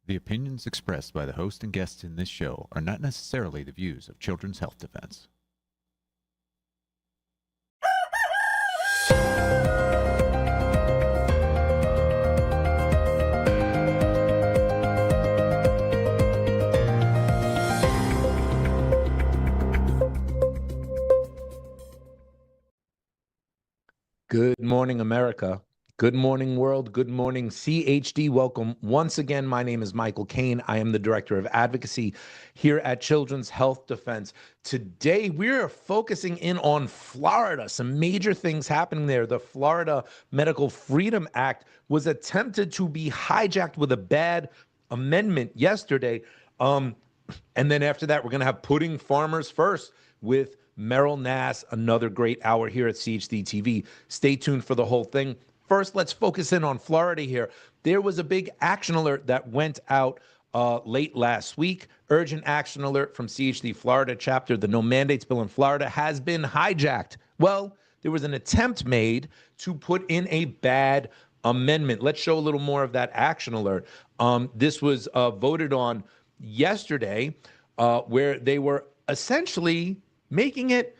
The opinions expressed by the host and guests in this show are not necessarily the views of Children's Health Defense. Good morning, America. Good morning, world. Good morning, CHD. Welcome once again. My name is Michael Kane. I am the Director of Advocacy here at Children's Health Defense. Today, we're focusing in on Florida, some major things happening there. The Florida Medical Freedom Act was attempted to be hijacked with a bad amendment yesterday. And then after that, we're going to have Putting Farmers First with Meryl, Nass, another great hour here at CHD TV. Stay tuned for the whole thing. First, let's focus in on Florida here. There was a big action alert that went out late last week. Urgent action alert from CHD Florida chapter. The no mandates bill in Florida has been hijacked. Well, there was an attempt made to put in a bad amendment. Let's show a little more of that action alert. This was voted on yesterday, where they were essentially making it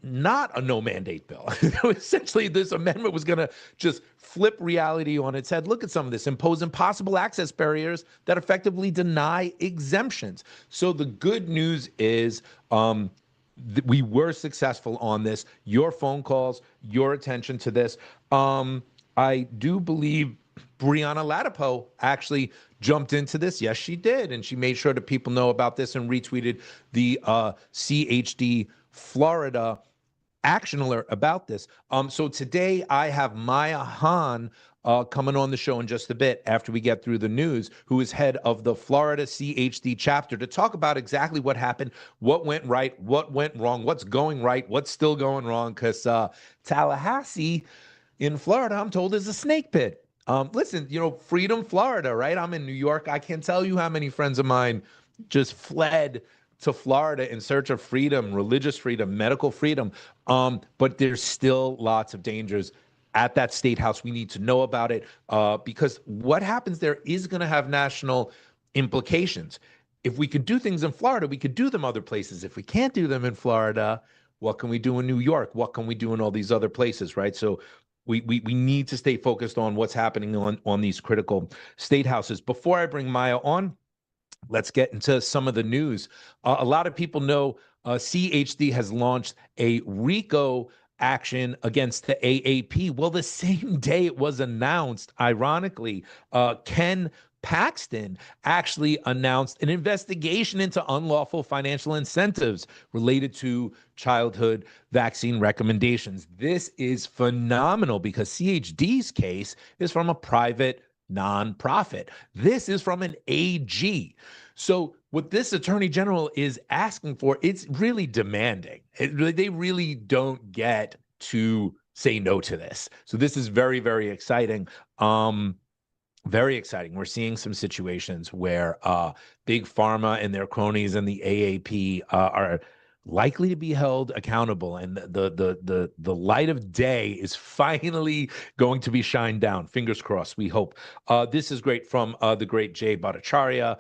not a no mandate bill. Essentially, this amendment was going to just flip reality on its head. Look at some of this: impose impossible access barriers that effectively deny exemptions. So the good news is we were successful on this. Your phone calls, your attention to this. I do believe Brianna Latipo actually jumped into this. Yes, she did. And she made sure that people know about this and retweeted the CHD Florida action alert about this. So today I have Maija Hahn coming on the show in just a bit after we get through the news, who is head of the Florida CHD chapter, to talk about exactly what happened, what went right, what went wrong, what's going right, what's still going wrong, because Tallahassee in Florida, I'm told, is a snake pit. Listen, Freedom, Florida, right? I'm in New York. I can't tell you how many friends of mine just fled to Florida in search of freedom, religious freedom, medical freedom. But there's still lots of dangers at that state house. We need to know about it because what happens there is going to have national implications. If we could do things in Florida, we could do them other places. If we can't do them in Florida, what can we do in New York? What can we do in all these other places, right? So we need to stay focused on what's happening on these critical state houses. Before I bring Maija on, let's get into some of the news. A lot of people know CHD has launched a RICO action against the AAP. Well, the same day it was announced, ironically, Ken Paxton actually announced an investigation into unlawful financial incentives related to childhood vaccine recommendations. This is phenomenal because CHD's case is from a private nonprofit. This is from an AG. So what this attorney general is asking for, it's really demanding. They really don't get to say no to this. So this is very, very exciting. Very exciting. We're seeing some situations where big pharma and their cronies and the AAP are likely to be held accountable, and the light of day is finally going to be shined down. Fingers crossed, we hope. This is great from the great Jay Bhattacharya,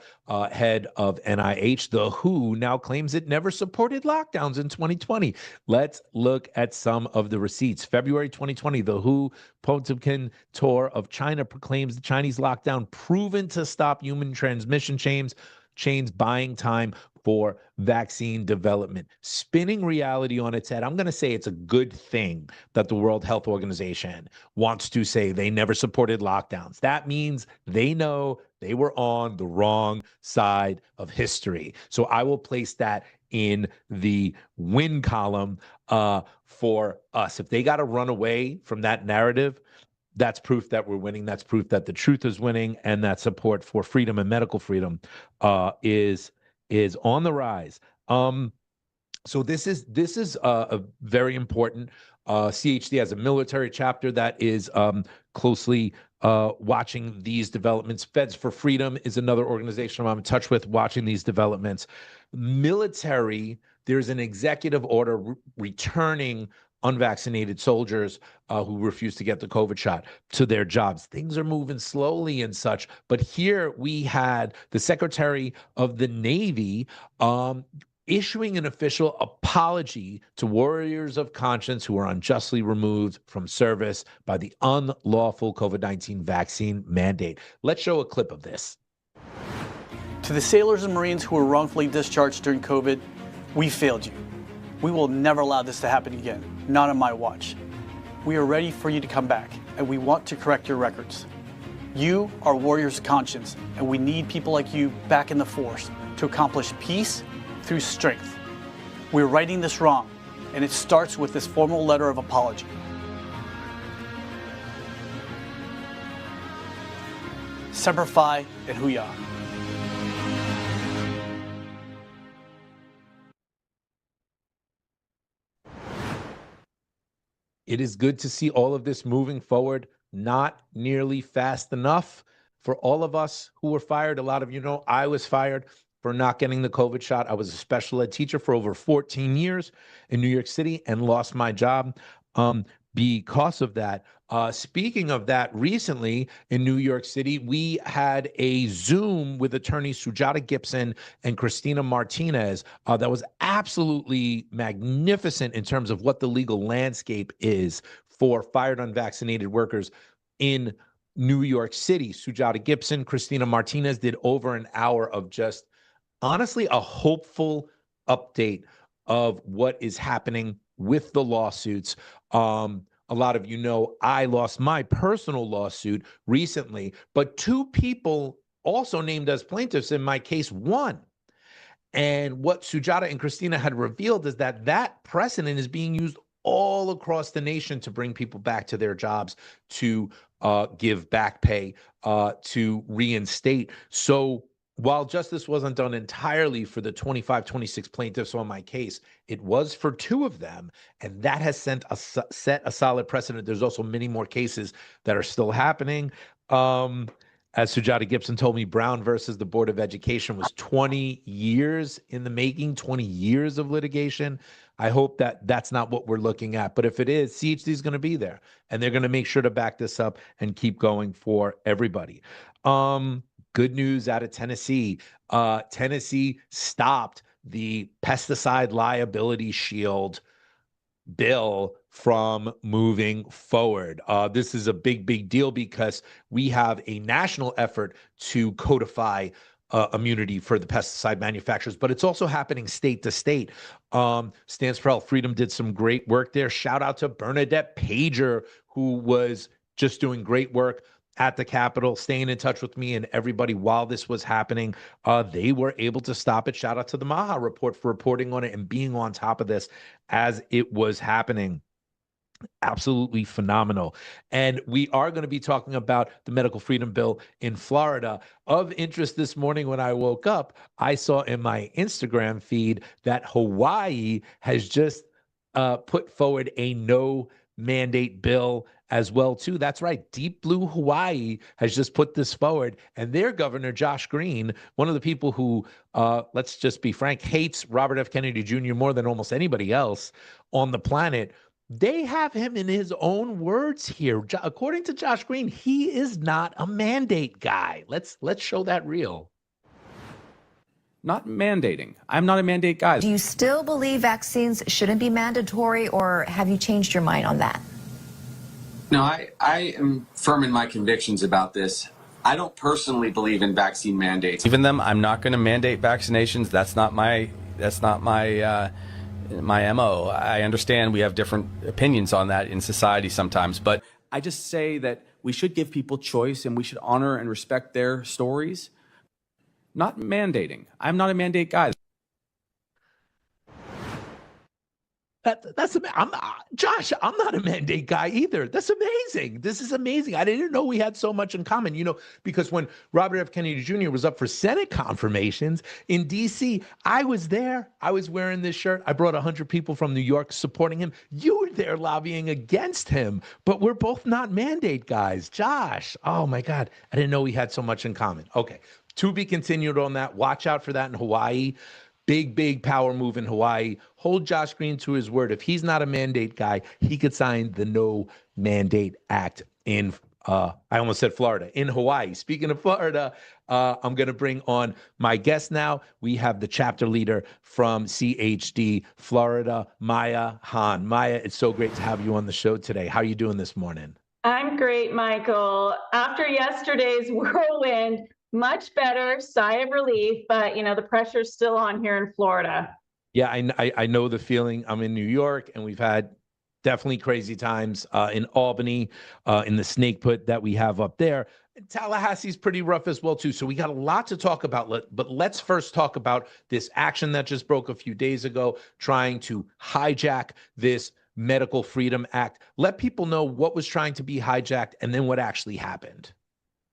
head of NIH. The WHO now claims it never supported lockdowns in 2020. Let's look at some of the receipts. February 2020, the WHO Potemkin tour of China proclaims the Chinese lockdown proven to stop human transmission chains buying time for vaccine development, spinning reality on its head. I'm going to say it's a good thing that the World Health Organization wants to say they never supported lockdowns. That means they know they were on the wrong side of history. So I will place that in the win column for us. If they got to run away from that narrative, that's proof that we're winning. That's proof that the truth is winning, and that support for freedom and medical freedom is on the rise. So this is a very important. CHD has a military chapter that is closely watching these developments. Feds for Freedom is another organization I'm in touch with watching these developments. Military, there's an executive order returning unvaccinated soldiers who refuse to get the COVID shot to their jobs. Things are moving slowly and such. But here we had the Secretary of the Navy issuing an official apology to warriors of conscience who were unjustly removed from service by the unlawful COVID-19 vaccine mandate. Let's show a clip of this. To the sailors and Marines who were wrongfully discharged during COVID, we failed you. We will never allow this to happen again, not on my watch. We are ready for you to come back, and we want to correct your records. You are warriors of conscience, and we need people like you back in the force to accomplish peace through strength. We're righting this wrong, and it starts with this formal letter of apology. Semper Fi and Huya. It is good to see all of this moving forward, not nearly fast enough for all of us who were fired. A lot of you know I was fired for not getting the COVID shot. I was a special ed teacher for over 14 years in New York City and lost my job because of that. Speaking of that, recently in New York City, we had a Zoom with attorneys Sujata Gibson and Christina Martinez that was absolutely magnificent in terms of what the legal landscape is for fired unvaccinated workers in New York City. Sujata Gibson, Christina Martinez did over an hour of just honestly a hopeful update of what is happening with the lawsuits. A lot of you know I lost my personal lawsuit recently, but two people also named as plaintiffs in my case won. And what Sujata and Christina had revealed is that that precedent is being used all across the nation to bring people back to their jobs, to give back pay, to reinstate. So while justice wasn't done entirely for the 25, 26 plaintiffs on my case, it was for two of them, and that has set a solid precedent. There's also many more cases that are still happening. As Sujata Gibson told me, Brown versus the Board of Education was 20 years in the making, 20 years of litigation. I hope that that's not what we're looking at. But if it is, CHD is going to be there, and they're going to make sure to back this up and keep going for everybody. Good news out of Tennessee. Tennessee stopped the pesticide liability shield bill from moving forward. This is a big, big deal because we have a national effort to codify immunity for the pesticide manufacturers, but it's also happening state to state. Stands for Health Freedom did some great work there. Shout out to Bernadette Pager, who was just doing great work at the Capitol, staying in touch with me and everybody while this was happening. They were able to stop it. Shout out to the Maija Report for reporting on it and being on top of this as it was happening. Absolutely phenomenal. And we are going to be talking about the medical freedom bill in Florida. Of interest this morning when I woke up, I saw in my Instagram feed that Hawaii has just put forward a no mandate bill as well too. That's right. Deep Blue Hawaii has just put this forward, and their governor, Josh Green, one of the people who, let's just be frank, hates Robert F. Kennedy Jr. more than almost anybody else on the planet. They have him in his own words here. According to Josh Green, he is not a mandate guy. Let's show that reel. Not mandating. I'm not a mandate guy. Do you still believe vaccines shouldn't be mandatory, or have you changed your mind on that? No, I am firm in my convictions about this. I don't personally believe in vaccine mandates. Even them, I'm not going to mandate vaccinations. That's not my MO. I understand we have different opinions on that in society sometimes, but I just say that we should give people choice and we should honor and respect their stories. Not mandating. I'm not a mandate guy. Josh, I'm not a mandate guy either. That's amazing. This is amazing. I didn't know we had so much in common, because when Robert F. Kennedy Jr. was up for Senate confirmations in D.C., I was there. I was wearing this shirt. I brought 100 people from New York supporting him. You were there lobbying against him, but we're both not mandate guys. Josh, oh my God. I didn't know we had so much in common. Okay. To be continued on that. Watch out for that in Hawaii. Big power move in Hawaii. Hold Josh Green to his word. If he's not a mandate guy, he could sign the No Mandate Act in, I almost said Florida, in Hawaii. Speaking of Florida, I'm going to bring on my guest now. We have the chapter leader from CHD Florida, Maija Hahn. Maija, it's so great to have you on the show today. How are you doing this morning? I'm great, Michael. After yesterday's whirlwind, much better, sigh of relief, but the pressure's still on here in Florida. Yeah, I know the feeling. I'm in New York, and we've had definitely crazy times in Albany, in the snake pit that we have up there. Tallahassee's pretty rough as well, too. So we got a lot to talk about, but let's first talk about this action that just broke a few days ago, trying to hijack this Medical Freedom Act. Let people know what was trying to be hijacked and then what actually happened.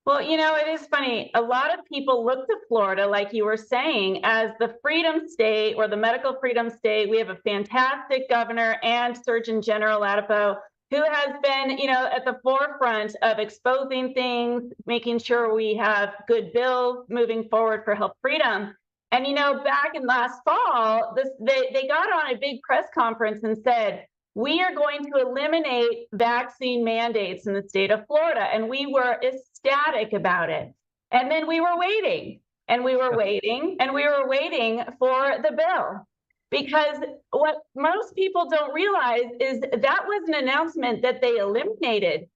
Well, it is funny. A lot of people look to Florida, like you were saying, as the freedom state or the medical freedom state. We have a fantastic governor and Surgeon General Ladapo who has been, at the forefront of exposing things, making sure we have good bills moving forward for health freedom. And, back in last fall, they got on a big press conference and said, we are going to eliminate vaccine mandates in the state of Florida. And we were ecstatic about it. And then we were waiting and we were waiting and we were waiting for the bill. Because what most people don't realize is that was an announcement that they eliminated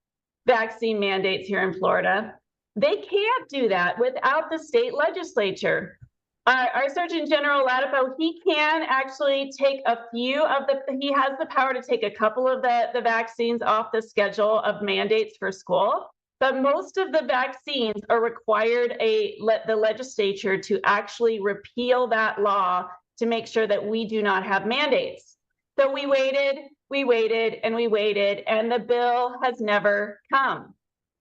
vaccine mandates here in Florida. They can't do that without the state legislature. Our Surgeon General Ladapo, he can actually take he has the power to take a couple of the vaccines off the schedule of mandates for school, but most of the vaccines are required the legislature to actually repeal that law to make sure that we do not have mandates. So we waited, and the bill has never come.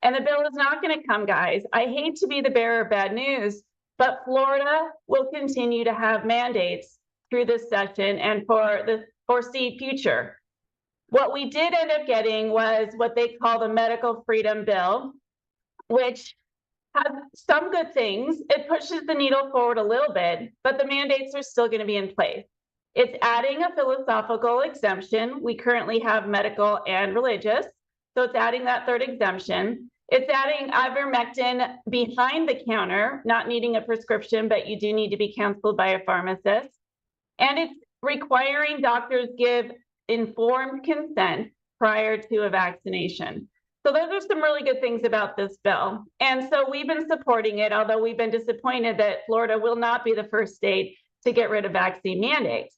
And the bill is not going to come, guys. I hate to be the bearer of bad news, but Florida will continue to have mandates through this session and for the foreseen future. What we did end up getting was what they call the Medical Freedom Bill, which has some good things. It pushes the needle forward a little bit, but the mandates are still going to be in place. It's adding a philosophical exemption. We currently have medical and religious, so it's adding that third exemption. It's adding ivermectin behind the counter, not needing a prescription, but you do need to be counseled by a pharmacist. And it's requiring doctors give informed consent prior to a vaccination. So those are some really good things about this bill. And so we've been supporting it, although we've been disappointed that Florida will not be the first state to get rid of vaccine mandates.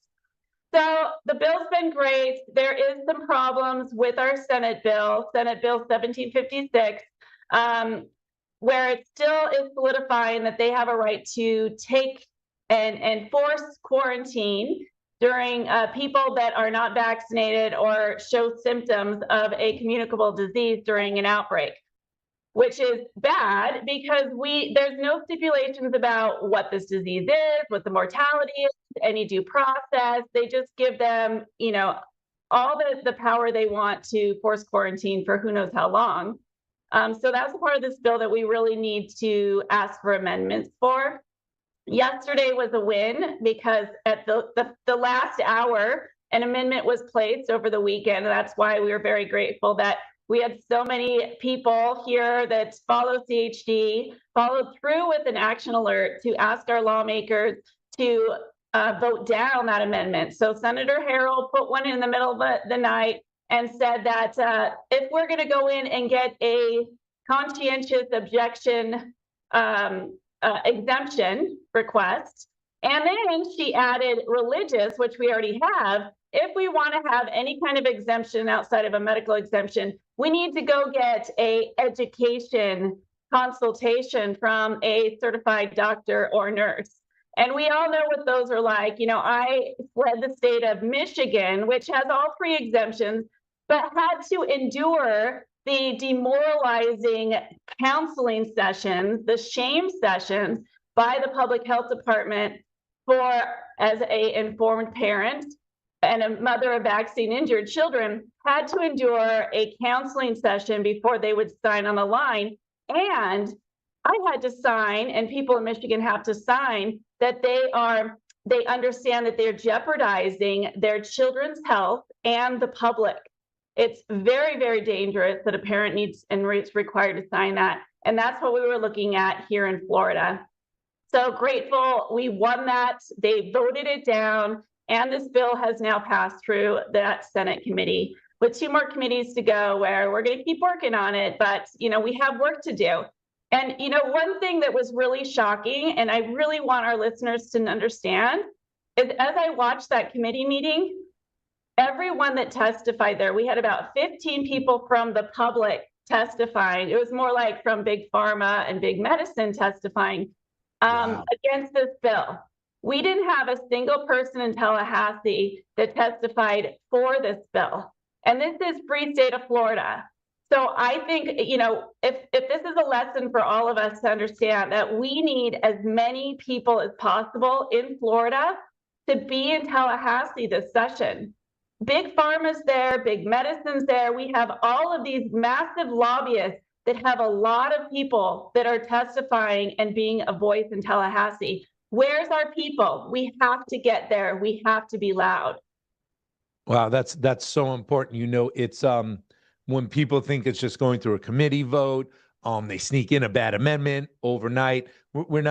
So the bill's been great. There is some problems with our Senate Bill 1756, where it still is solidifying that they have a right to take and force quarantine during people that are not vaccinated or show symptoms of a communicable disease during an outbreak, which is bad because there's no stipulations about what this disease is, what the mortality is, any due process. They just give them, all the power they want to force quarantine for who knows how long. So that's a part of this bill that we really need to ask for amendments for. Yesterday was a win because at the last hour, an amendment was placed over the weekend. That's why we were very grateful that we had so many people here that follow CHD, followed through with an action alert to ask our lawmakers to vote down that amendment. So Senator Harrell put one in the middle of the night and said that if we're going to go in and get a conscientious objection exemption request, and then she added religious, which we already have, if we want to have any kind of exemption outside of a medical exemption, we need to go get a education consultation from a certified doctor or nurse. And we all know what those are like. I fled the state of Michigan, which has all three exemptions, but had to endure the demoralizing counseling sessions, the shame sessions by the public health department as an informed parent and a mother of vaccine injured children, had to endure a counseling session before they would sign on the line. And I had to sign, and people in Michigan have to sign, that they are They understand that they're jeopardizing their children's health and the public. It's very, very dangerous that a parent needs and is required to sign that. And that's what we were looking at here in Florida. So grateful we won that. They voted it down, and this bill has now passed through that Senate committee with 2 more committees to go, where we're going to keep working on it. But, we have work to do. And, one thing that was really shocking, and I really want our listeners to understand, is as I watched that committee meeting, everyone that testified there, we had about 15 people from the public testifying. It was more like from Big Pharma and Big Medicine testifying against this bill. We didn't have a single person in Tallahassee that testified for this bill. And this is free state of Florida. So I think, if this is a lesson for all of us to understand that we need as many people as possible in Florida to be in Tallahassee this session. Big Pharma's there, Big Medicine's there. We have all of these massive lobbyists that have a lot of people that are testifying and being a voice in Tallahassee. Where's our people? We have to get there. We have to be loud. Wow, that's so important. It's when people think it's just going through a committee vote, they sneak in a bad amendment overnight. We're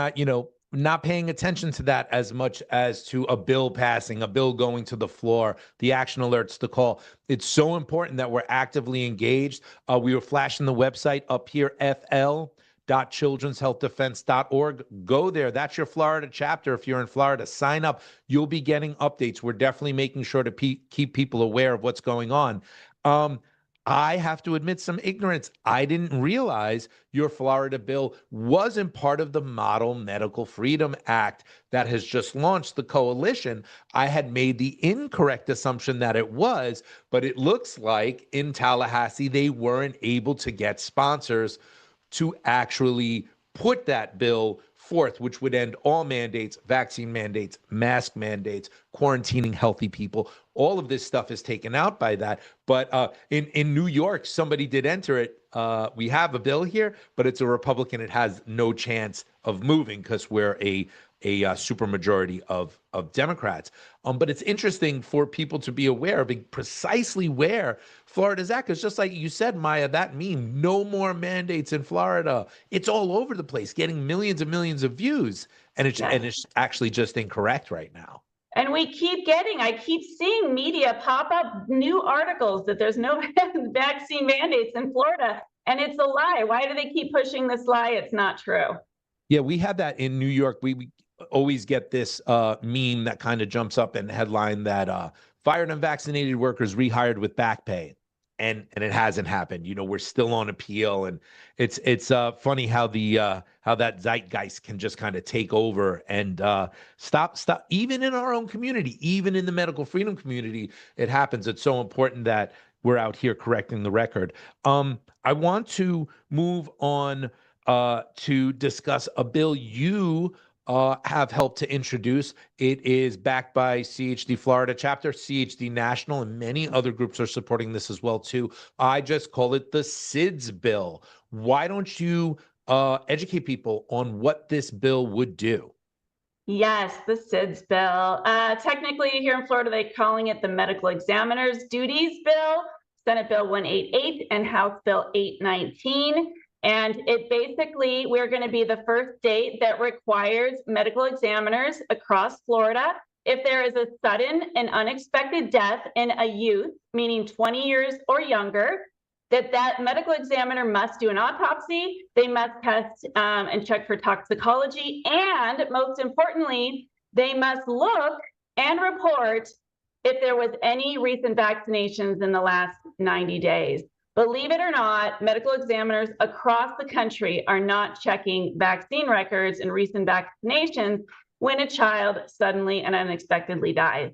not paying attention to that as much as to a bill passing, a bill going to the floor, the action alerts, the call. It's so important that we're actively engaged. We were flashing the website up here, fl.childrenshealthdefense.org. Go there. That's your Florida chapter. If you're in Florida, sign up. You'll be getting updates. We're definitely making sure to keep people aware of what's going on. I have to admit some ignorance. I didn't realize your Florida bill wasn't part of the Model Medical Freedom Act that has just launched the coalition. I had made the incorrect assumption that it was, but it looks like in Tallahassee, they weren't able to get sponsors to actually put that bill forth, which would end all mandates, vaccine mandates, mask mandates, quarantining healthy people. All of this stuff is taken out by that. But in New York, somebody did enter it. We have a bill here, but it's a Republican. It has no chance of moving because we're a supermajority of Democrats. But it's interesting for people to be aware of precisely where Florida's at, because just like you said, Maija, that means no more mandates in Florida. It's all over the place, getting millions and millions of views, and it's actually just incorrect right now. And I keep seeing media pop up new articles that there's no vaccine mandates in Florida, and it's a lie. Why do they keep pushing this lie? It's not true. Yeah, we have that in New York. We always get this meme that kind of jumps up in headline that fired unvaccinated workers rehired with back pay. And it hasn't happened. We're still on appeal, and it's funny how that zeitgeist can just kind of take over and stop. Even in our own community, even in the medical freedom community, it happens. It's so important that we're out here correcting the record. I want to move on to discuss a bill you have helped to introduce. It is backed by CHD Florida chapter, CHD National, and many other groups are supporting this as well too. I just call it the SIDS bill. Why don't you educate people on what this bill would do? Yes, the SIDS bill. Technically here in Florida, they're calling it the Medical Examiner's Duties Bill, Senate Bill 188 and House Bill 819. And it basically, we're going to be the first state that requires medical examiners across Florida. If there is a sudden and unexpected death in a youth, meaning 20 years or younger, that medical examiner must do an autopsy. They must test and check for toxicology. And most importantly, they must look and report if there was any recent vaccinations in the last 90 days. Believe it or not, medical examiners across the country are not checking vaccine records and recent vaccinations when a child suddenly and unexpectedly dies.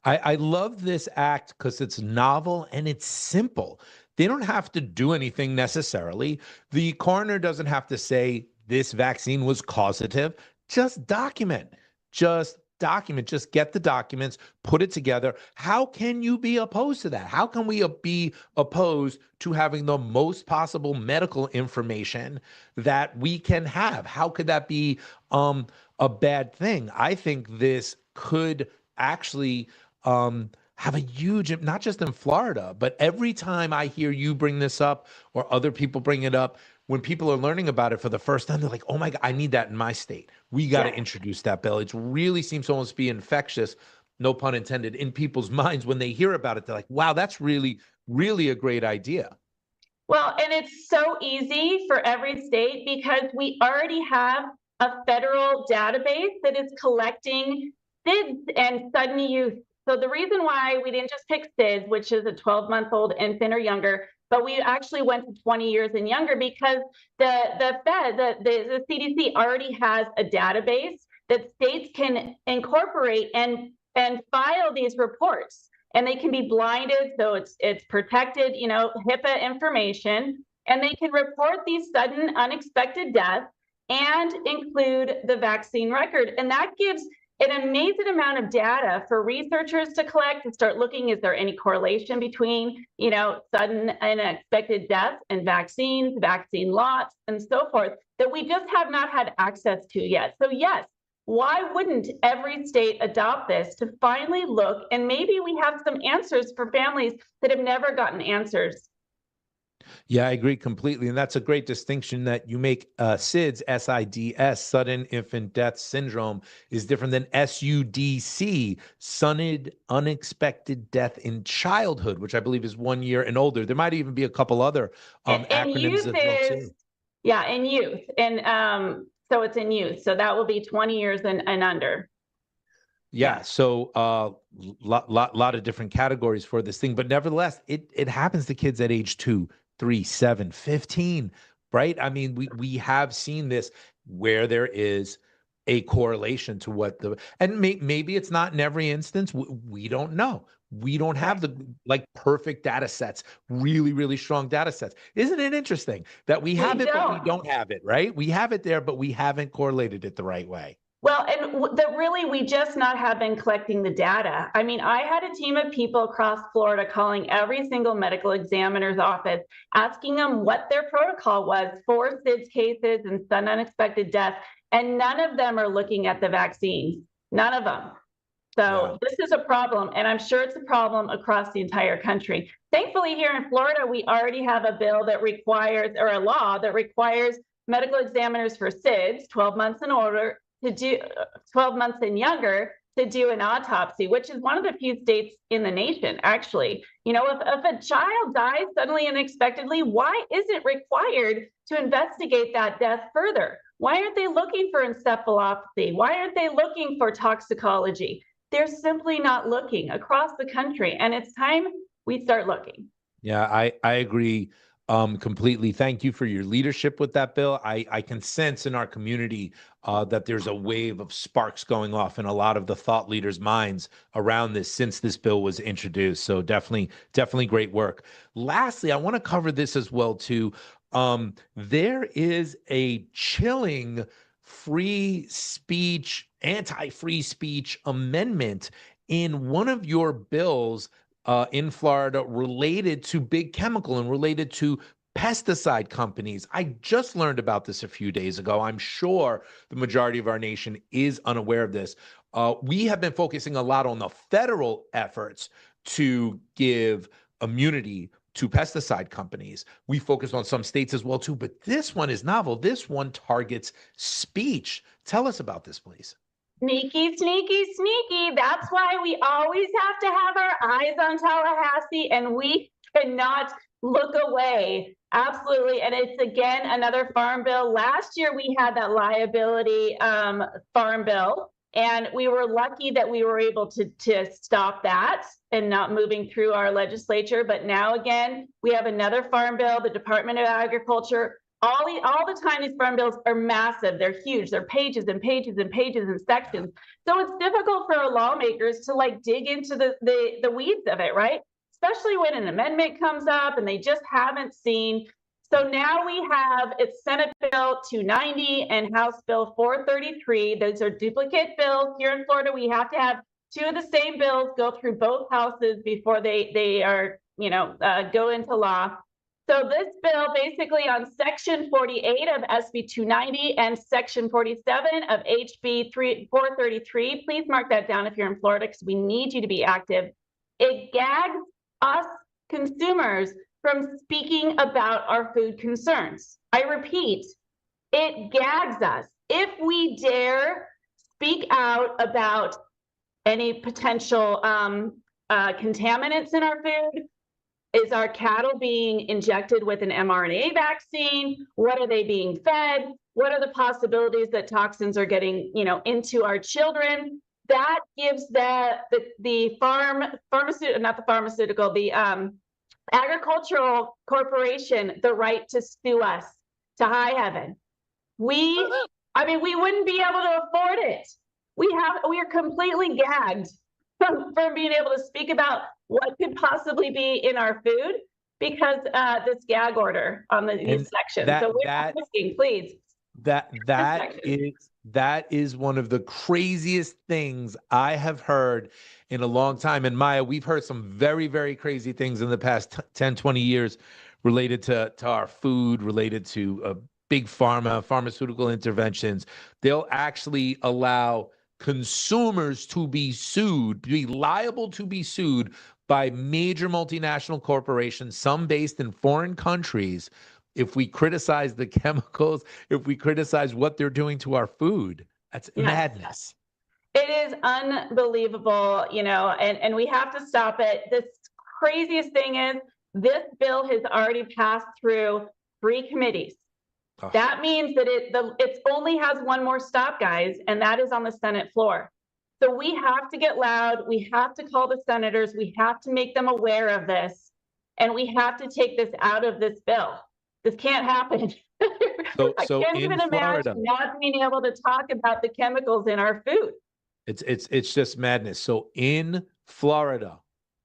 I love this act because it's novel and it's simple. They don't have to do anything necessarily. The coroner doesn't have to say this vaccine was causative. Just document. Just document, just get the documents, put it together. How can you be opposed to that? How can we be opposed to having the most possible medical information that we can have? How could that be a bad thing? I think this could actually have a huge, not just in Florida, but every time I hear you bring this up or other people bring it up, when people are learning about it for the first time, they're like, oh my God, I need that in my state. We got to introduce that bill. It really seems to almost be infectious, no pun intended, in people's minds. When they hear about it, they're like, wow, that's really, really a great idea. Well, and it's so easy for every state because we already have a federal database that is collecting SIDS and sudden youth. So the reason why we didn't just pick SIDS, which is a 12-month-old infant or younger, but we actually went to 20 years and younger because the CDC already has a database that states can incorporate and file these reports, and they can be blinded, so it's protected, HIPAA information, and they can report these sudden unexpected deaths and include the vaccine record, and that gives an amazing amount of data for researchers to collect and start looking, is there any correlation between, sudden unexpected deaths and vaccines, vaccine lots, and so forth, that we just have not had access to yet. So yes, why wouldn't every state adopt this to finally look, and maybe we have some answers for families that have never gotten answers? Yeah, I agree completely. And that's a great distinction that you make. SIDS, SIDS, sudden infant death syndrome, is different than SUDC, sudden unexpected death in childhood, which I believe is 1 year and older. There might even be a couple other acronyms as well too. Yeah, in youth. And so it's in youth. So that will be 20 years and under. Yeah, so lot of different categories for this thing, but nevertheless, it happens to kids at age 2, 3, 7, 15, right? I mean, we have seen this where there is a correlation to what and maybe it's not in every instance. We don't know. We don't have the perfect data sets, really, really strong data sets. Isn't it interesting that we have it, but we don't have it, right? We have it there, but we haven't correlated it the right way. Well, and really, we just not have been collecting the data. I mean, I had a team of people across Florida calling every single medical examiner's office, asking them what their protocol was for SIDS cases and sudden unexpected death, and none of them are looking at the vaccines. None of them. So this is a problem, and I'm sure it's a problem across the entire country. Thankfully, here in Florida, we already have a bill that requires, or a law that requires medical examiners for SIDS, 12 months and older, to do 12 months and younger to do an autopsy, which is one of the few states in the nation, actually. If a child dies suddenly and unexpectedly, why is it required to investigate that death further? Why aren't they looking for encephalopathy? Why aren't they looking for toxicology? They're simply not looking across the country, and it's time we start looking. Yeah, I agree completely. Thank you for your leadership with that bill. I can sense in our community that there's a wave of sparks going off in a lot of the thought leaders' minds around this since this bill was introduced. So definitely great work. Lastly, I want to cover this as well too. There is a chilling free speech, anti-free speech amendment in one of your bills in Florida related to big chemical and related to pesticide companies. I just learned about this a few days ago. I'm sure the majority of our nation is unaware of this. We have been focusing a lot on the federal efforts to give immunity to pesticide companies. We focus on some states as well too, but this one is novel. This one targets speech. Tell us about this, please. Sneaky, sneaky, sneaky. That's why we always have to have our eyes on Tallahassee, and we cannot look away. Absolutely. And it's, again, another farm bill. Last year, we had that liability farm bill, and we were lucky that we were able to stop that and not moving through our legislature. But now, again, we have another farm bill, the Department of Agriculture. All the time, these farm bills are massive. They're huge. They're pages and pages and pages and sections. So it's difficult for our lawmakers to dig into the weeds of it, right? Especially when an amendment comes up and they just haven't seen So now we have, it's Senate Bill 290 and House Bill 433. Those are duplicate bills. Here in Florida, we have to have two of the same bills go through both houses before they are, go into law. So this bill basically on Section 48 of SB 290 and Section 47 of HB 433, please mark that down if you're in Florida because we need you to be active. It gags us consumers from speaking about our food concerns. I repeat, it gags us. If we dare speak out about any potential contaminants in our food, is our cattle being injected with an mRNA vaccine? What are they being fed? What are the possibilities that toxins are getting, into our children? That gives the agricultural corporation the right to sue us to high heaven. We wouldn't be able to afford it. We are completely gagged from being able to speak about what could possibly be in our food because this gag order on these sections. So we're asking, please. That is one of the craziest things I have heard in a long time. And Maija, we've heard some very, very crazy things in the past 10, 20 years related to our food, related to big pharma, pharmaceutical interventions. They'll actually allow consumers to be sued, be liable to be sued by major multinational corporations, some based in foreign countries, if we criticize the chemicals, if we criticize what they're doing to our food. That's madness. It is unbelievable, and we have to stop it. The craziest thing is this bill has already passed through 3 committees. Oh. That means that it only has one more stop, guys, and that is on the Senate floor. So we have to get loud. We have to call the senators. We have to make them aware of this, and we have to take this out of this bill. This can't happen. I can't even imagine not being able to talk about the chemicals in our food. It's just madness. So in Florida,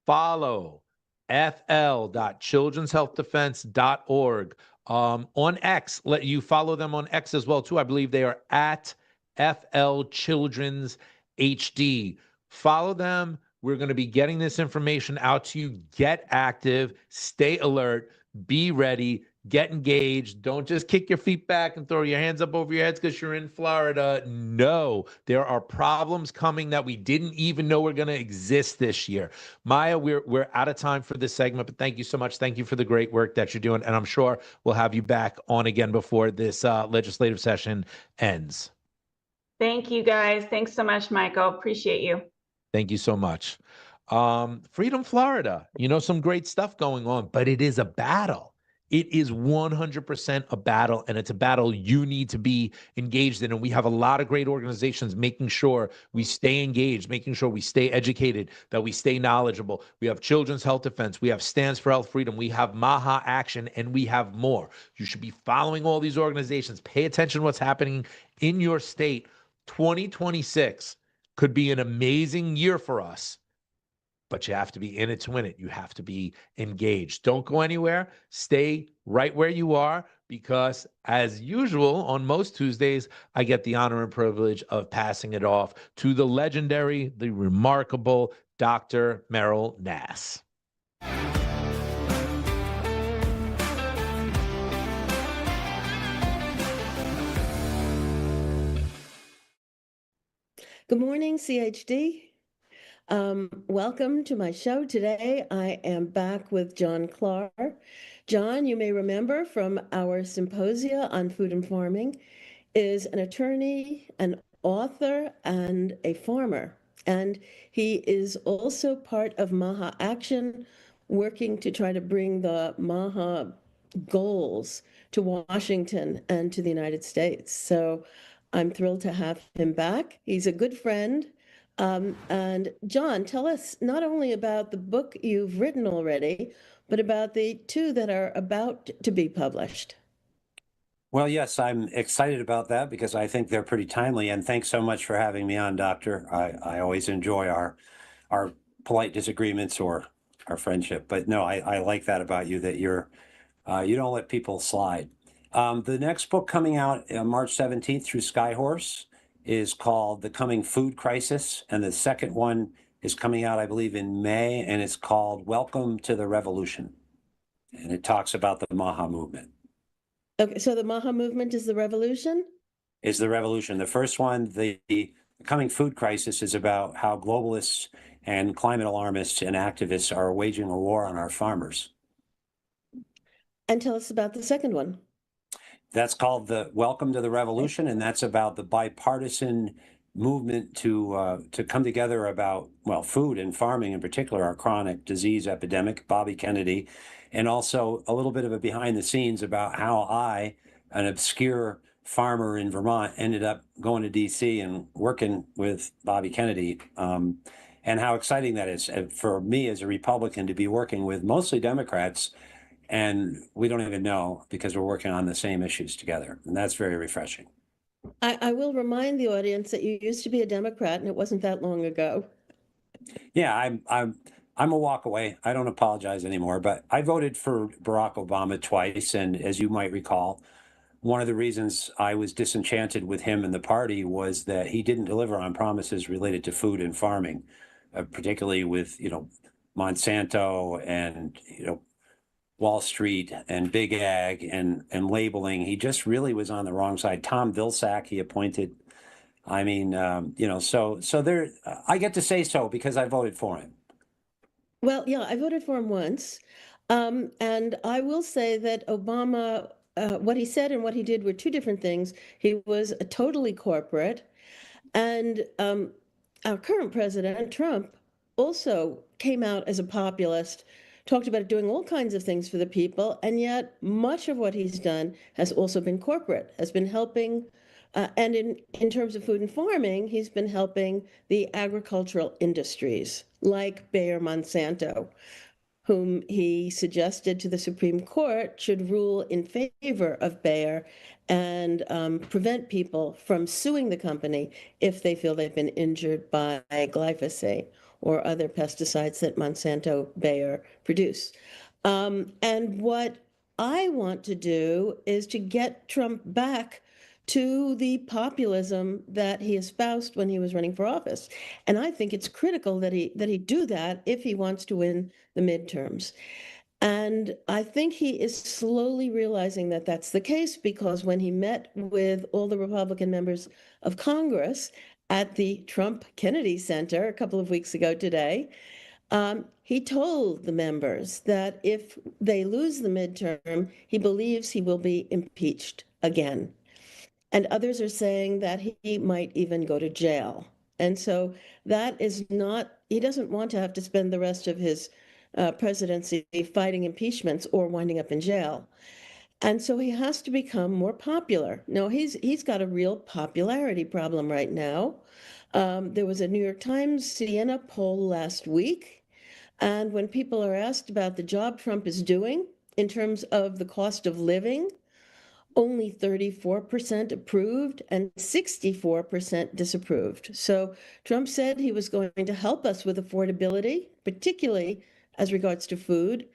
follow fl.childrenshealthdefense.org. On X, let you follow them on X as well too. I believe they are at FL Children's HD. Follow them. We're going to be getting this information out to you. Get active, stay alert, be ready, get engaged. Don't just kick your feet back and throw your hands up over your heads because you're in Florida. No, there are problems coming that we didn't even know were going to exist this year. Maija, we're out of time for this segment, but thank you so much. Thank you for the great work that you're doing. And I'm sure we'll have you back on again before this legislative session ends. Thank you, guys. Thanks so much, Michael. Appreciate you. Thank you so much. Freedom, Florida, some great stuff going on, but it is a battle. It is 100% a battle, and it's a battle you need to be engaged in. And we have a lot of great organizations making sure we stay engaged, making sure we stay educated, that we stay knowledgeable. We have Children's Health Defense. We have Stands for Health Freedom. We have Maija Action, and we have more. You should be following all these organizations. Pay attention to what's happening in your state. 2026 could be an amazing year for us. But you have to be in it to win it. You have to be engaged. Don't go anywhere. Stay right where you are because, as usual, on most Tuesdays, I get the honor and privilege of passing it off to the legendary, the remarkable Dr. Meryl Nass. Good morning, CHD. Welcome to my show today. I am back with John Klar. John, you may remember from our symposia on food and farming, is an attorney, an author, and a farmer. And he is also part of Maija Action, working to try to bring the Maija goals to Washington and to the United States. So I'm thrilled to have him back. He's a good friend. And John, tell us not only about the book you've written already, but about the 2 that are about to be published. Well, yes, I'm excited about that because I think they're pretty timely. And thanks so much for having me on, Doctor. I always enjoy our polite disagreements or our friendship. But no, I like that about you, that you're You don't let people slide. The next book coming out on March 17th through Skyhorse is called The Coming Food Crisis. And the second one is coming out, I believe, in May, and it's called Welcome to the Revolution. And it talks about the Maha movement. Okay, so the Maha movement is the revolution? Is the revolution. The first one, the Coming Food Crisis, is about how globalists and climate alarmists and activists are waging a war on our farmers. And tell us about the second one. That's called the Welcome to the Revolution, and that's about the bipartisan movement to come together about, well, food and farming in particular, our chronic disease epidemic, Bobby Kennedy, and also a little bit of a behind the scenes about how I, an obscure farmer in Vermont, ended up going to DC and working with Bobby Kennedy, and how exciting that is for me as a Republican to be working with mostly Democrats, and we don't even know because we're working on the same issues together, and that's very refreshing. I will remind the audience that you used to be a Democrat, and it wasn't that long ago. Yeah, I'm a walk away. I don't apologize anymore, but I voted for Barack Obama twice, and as you might recall, one of the reasons I was disenchanted with him and the party was that he didn't deliver on promises related to food and farming, particularly with, Monsanto and, Wall Street and Big Ag and labeling. He just really was on the wrong side. Tom Vilsack, he appointed. I mean, so there, I get to say so because I voted for him. Well, yeah, I voted for him once. And I will say that Obama, what he said and what he did were two different things. He was a totally corporate. And our current president, Trump, also came out as a populist, talked about doing all kinds of things for the people. And yet much of what he's done has also been corporate, has been helping. And in terms of food and farming, he's been helping the agricultural industries like Bayer Monsanto, whom he suggested to the Supreme Court should rule in favor of Bayer and prevent people from suing the company if they feel they've been injured by glyphosate or other pesticides that Monsanto Bayer produce. And what I want to do is to get Trump back to the populism that he espoused when he was running for office. And I think it's critical that he do that if he wants to win the midterms. And I think he is slowly realizing that that's the case, because when he met with all the Republican members of Congress at the Trump Kennedy Center a couple of weeks ago today, he told the members that if they lose the midterm, he believes he will be impeached again. And others are saying that he might even go to jail. And so that is not, he doesn't want to have to spend the rest of his presidency fighting impeachments or winding up in jail. And so he has to become more popular. No, he's got a real popularity problem right now. There was a New York Times Siena poll last week. And when people are asked about the job Trump is doing in terms of the cost of living, only 34% approved and 64% disapproved. So Trump said he was going to help us with affordability, particularly as regards to food.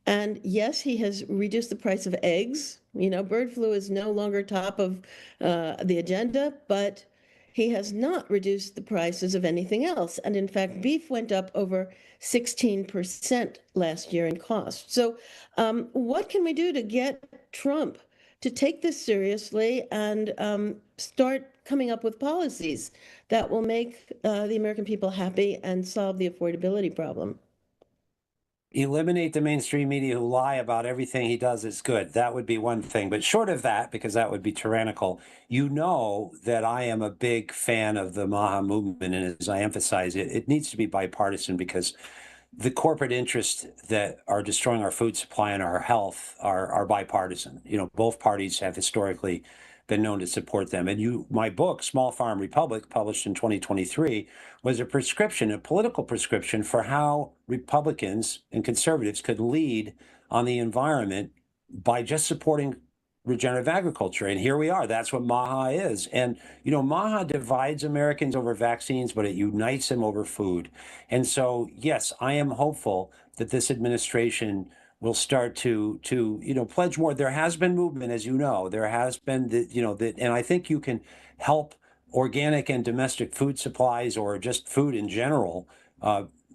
And yes, he has reduced the price of eggs. Bird flu is no longer top of the agenda, but he has not reduced the prices of anything else. And in fact, beef went up over 16% last year in cost. So what can we do to get Trump to take this seriously and start coming up with policies that will make the American people happy and solve the affordability problem? Eliminate the mainstream media who lie about everything he does is good. That would be one thing. But short of that, because that would be tyrannical, that I am a big fan of the Maha movement. And as I emphasize, it needs to be bipartisan, because the corporate interests that are destroying our food supply and our health are bipartisan. Both parties have historically been known to support them. And my book, Small Farm Republic, published in 2023, was a political prescription for how Republicans and conservatives could lead on the environment by just supporting regenerative agriculture. And here we are. That's what Maha is. And, Maha divides Americans over vaccines, but it unites them over food. And so, yes, I am hopeful that this administration will start to pledge more. There has been movement, as you know. There has been and I think you can help organic and domestic food supplies, or just food in general,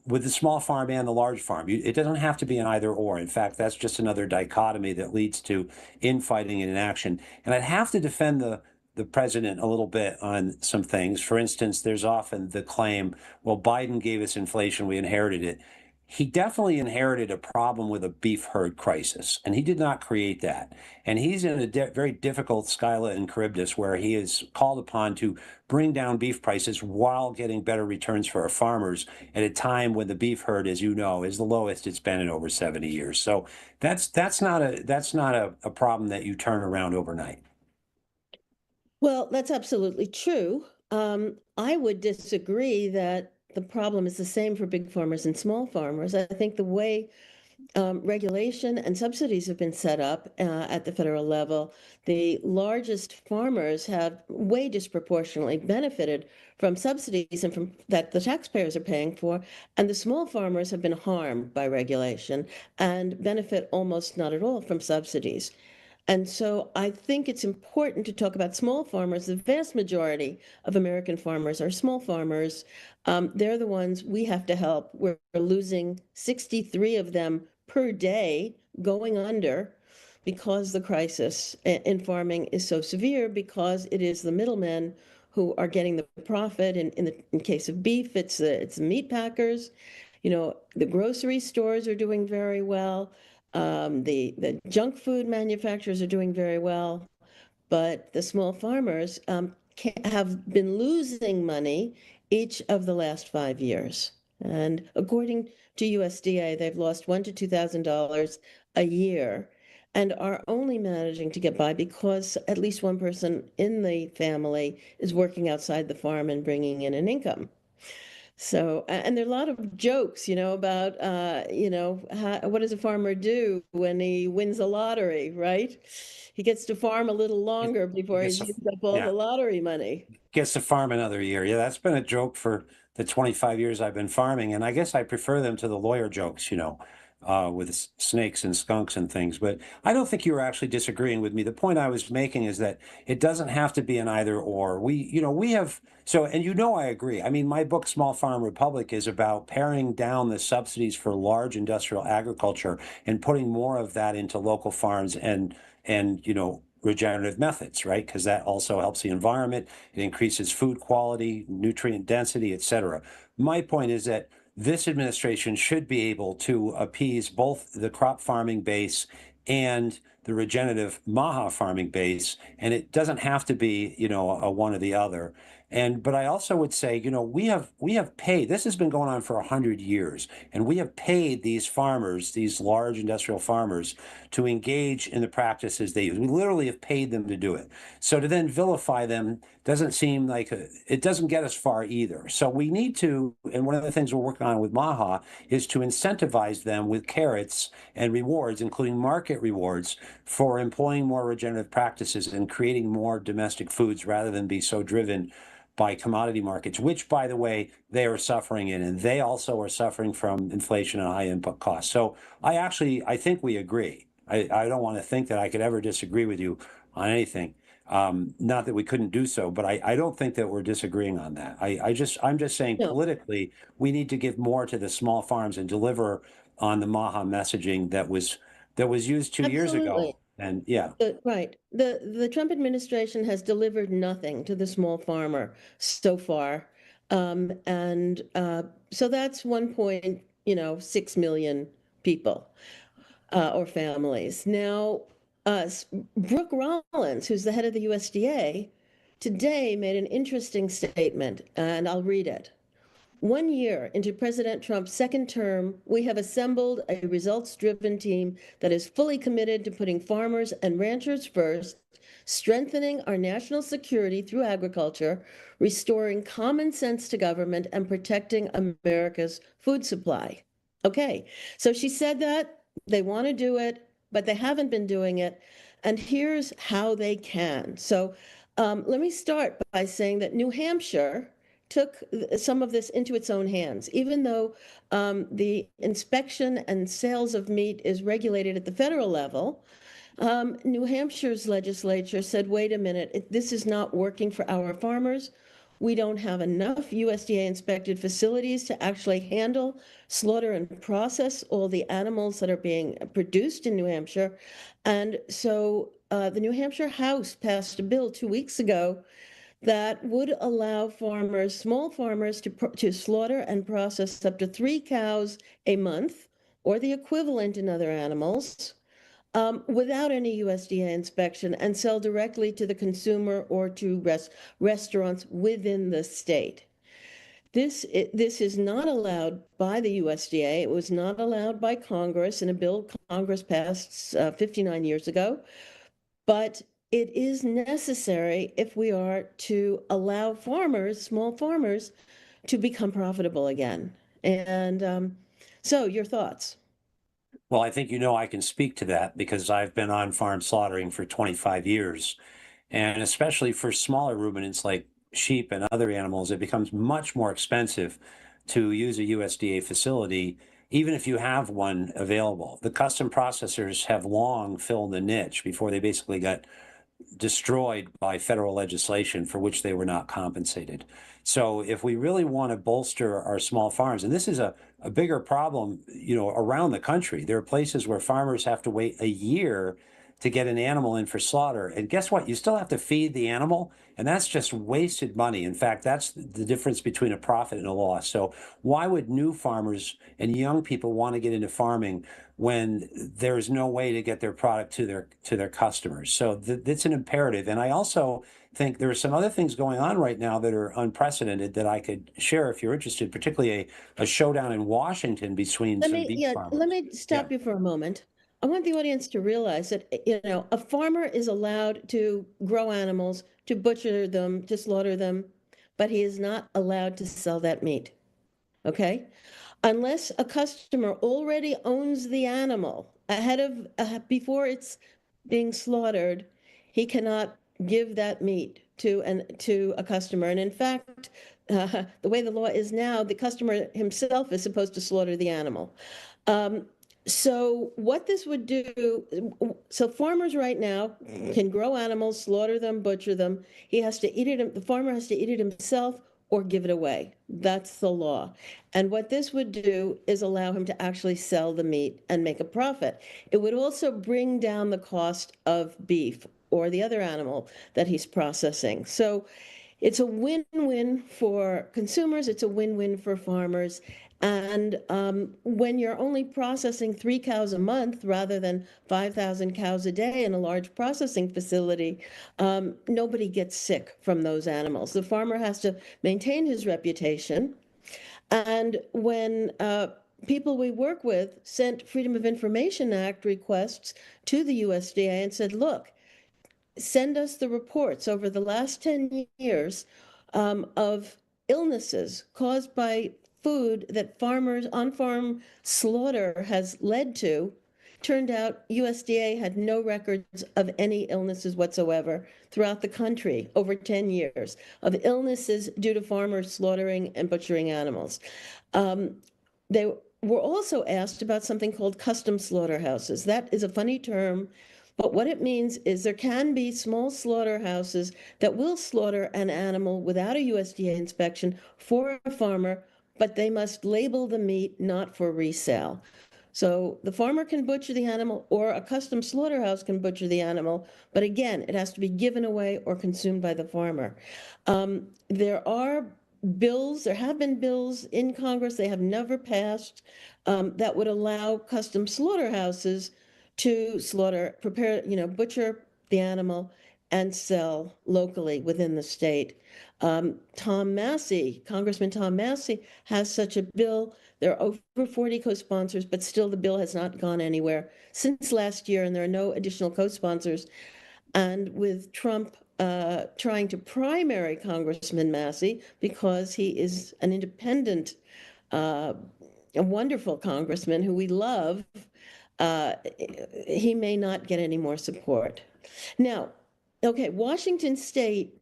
with the small farm and the large farm. It doesn't have to be an either or. In fact, that's just another dichotomy that leads to infighting and inaction. And I'd have to defend the president a little bit on some things. For instance, there's often the claim, well, Biden gave us inflation, we inherited it. He definitely inherited a problem with a beef herd crisis, and he did not create that. And he's in a very difficult Scylla and Charybdis, where he is called upon to bring down beef prices while getting better returns for our farmers at a time when the beef herd, as you know, is the lowest it's been in over 70 years. So that's not a problem that you turn around overnight. Well, that's absolutely true. I would disagree that the problem is the same for big farmers and small farmers. I think the way regulation and subsidies have been set up at the federal level, the largest farmers have way disproportionately benefited from subsidies and from that the taxpayers are paying for, and the small farmers have been harmed by regulation and benefit almost not at all from subsidies. And so I think it's important to talk about small farmers. The vast majority of American farmers are small farmers. They're the ones we have to help. We're losing 63 of them per day going under because the crisis in farming is so severe, because it is the middlemen who are getting the profit. In case of beef, it's the meat packers. The grocery stores are doing very well. The junk food manufacturers are doing very well, but the small farmers have been losing money each of the last 5 years. And according to USDA, they've lost $1,000 to $2,000 a year and are only managing to get by because at least one person in the family is working outside the farm and bringing in an income. So, and there are a lot of jokes, about, what does a farmer do when he wins a lottery, right? He gets to farm a little longer before he's used up all the lottery money. Gets to farm another year. Yeah, that's been a joke for the 25 years I've been farming. And I guess I prefer them to the lawyer jokes, with snakes and skunks and things. But I don't think you were actually disagreeing with me. The point I was making is that it doesn't have to be an either or. We have, and I agree. I mean, my book, Small Farm Republic, is about paring down the subsidies for large industrial agriculture and putting more of that into local farms and regenerative methods, right? Because that also helps the environment. It increases food quality, nutrient density, et cetera. My point is that this administration should be able to appease both the crop farming base and the regenerative Maija farming base, and it doesn't have to be, a one or the other. But I also would say, we have paid. This has been going on for 100 years, and we have paid these farmers, these large industrial farmers, to engage in the practices they use. We literally have paid them to do it. So to then vilify them doesn't seem like it doesn't get us far either. So we need to, and one of the things we're working on with Maija is to incentivize them with carrots and rewards, including market rewards, for employing more regenerative practices and creating more domestic foods rather than be so driven by commodity markets, which, by the way, they are suffering in, and they also are suffering from inflation and high input costs. So I think we agree. I don't want to think that I could ever disagree with you on anything. Not that we couldn't do so, but I don't think that we're disagreeing on that. I'm just saying politically, we need to give more to the small farms and deliver on the Maija messaging that was used 2 years ago. And right. The Trump administration has delivered nothing to the small farmer so far. So that's 1.6 million people or families. Now, Brooke Rollins, who's the head of the USDA, today made an interesting statement, and I'll read it. 1 year into President Trump's second term, we have assembled a results-driven team that is fully committed to putting farmers and ranchers first, strengthening our national security through agriculture, restoring common sense to government, and protecting America's food supply. Okay, so she said that they want to do it, but they haven't been doing it. And here's how they can. So let me start by saying that New Hampshire took some of this into its own hands. Even though the inspection and sales of meat is regulated at the federal level, New Hampshire's legislature said, wait a minute, this is not working for our farmers. We don't have enough USDA inspected facilities to actually handle, slaughter, and process all the animals that are being produced in New Hampshire. And so the New Hampshire House passed a bill 2 weeks ago that would allow farmers, small farmers, to slaughter and process up to 3 cows a month, or the equivalent in other animals, without any USDA inspection, and sell directly to the consumer or to restaurants within the state. This is not allowed by the USDA. It was not allowed by Congress in a bill Congress passed 59 years ago. But it is necessary if we are to allow farmers, small farmers, to become profitable again. And so your thoughts? Well, I think I can speak to that because I've been on farm slaughtering for 25 years. And especially for smaller ruminants like sheep and other animals, it becomes much more expensive to use a USDA facility, even if you have one available. The custom processors have long filled the niche before they basically got destroyed by federal legislation for which they were not compensated. So if we really want to bolster our small farms, and this is a bigger problem, around the country, there are places where farmers have to wait a year to get an animal in for slaughter. And guess what? You still have to feed the animal, and that's just wasted money. In fact, that's the difference between a profit and a loss. So why would new farmers and young people want to get into farming when there's no way to get their product to their customers? So that's an imperative. And I also think there are some other things going on right now that are unprecedented that I could share if you're interested, particularly a showdown in Washington between some beef farmers. Let me stop you for a moment. I want the audience to realize that, a farmer is allowed to grow animals, to butcher them, to slaughter them, but he is not allowed to sell that meat. Okay? Unless a customer already owns the animal before it's being slaughtered, he cannot give that meat to a customer. And in fact, the way the law is now, the customer himself is supposed to slaughter the animal. So what this would do, so farmers right now can grow animals, slaughter them, butcher them. He has to eat it. The farmer has to eat it himself or give it away. That's the law. And what this would do is allow him to actually sell the meat and make a profit. It would also bring down the cost of beef or the other animal that he's processing. So it's a win-win for consumers. It's a win-win for farmers. And when you're only processing 3 cows a month rather than 5,000 cows a day in a large processing facility, nobody gets sick from those animals. The farmer has to maintain his reputation. And when people we work with sent Freedom of Information Act requests to the USDA and said, look, send us the reports over the last 10 years of illnesses caused by food that farmers on-farm slaughter has led to. Turned out USDA had no records of any illnesses whatsoever throughout the country over 10 years of illnesses due to farmers slaughtering and butchering animals. They were also asked about something called custom slaughterhouses. That is a funny term, but what it means is there can be small slaughterhouses that will slaughter an animal without a USDA inspection for a farmer, but they must label the meat not for resale. So the farmer can butcher the animal, or a custom slaughterhouse can butcher the animal, but again, it has to be given away or consumed by the farmer. There are bills, there have been bills in Congress, they have never passed, that would allow custom slaughterhouses to butcher the animal and sell locally within the state. Congressman Tom Massey has such a bill. There are over 40 co-sponsors, but still the bill has not gone anywhere since last year, and there are no additional co-sponsors. And with Trump trying to primary Congressman Massey because he is an independent, a wonderful congressman who we love, he may not get any more support. Now, okay, Washington State